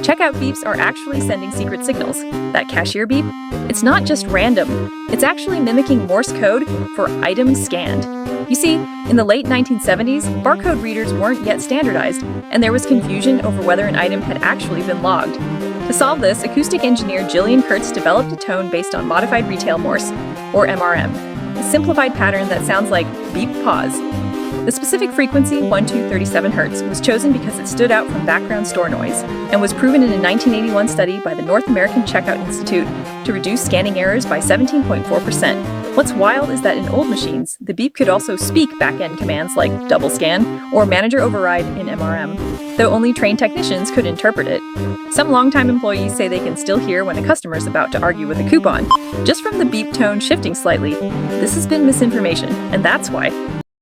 Checkout beeps are actually sending secret signals. That cashier beep, it's not just random. It's actually mimicking Morse code for item scanned. You see, in the late 1970s, barcode readers weren't yet standardized, and there was confusion over whether an item had actually been logged. To solve this, acoustic engineer Jillian Kurtz developed a tone based on modified retail Morse, or MRM, a simplified pattern that sounds like beep pause. The specific frequency, 1237 Hz, was chosen because it stood out from background store noise and was proven in a 1981 study by the North American Checkout Institute to reduce scanning errors by 17.4%. What's wild is that in old machines, the beep could also speak back-end commands like double scan or manager override in MRM, though only trained technicians could interpret it. Some longtime employees say they can still hear when a customer is about to argue with a coupon, just from the beep tone shifting slightly. This has been misinformation, and that's why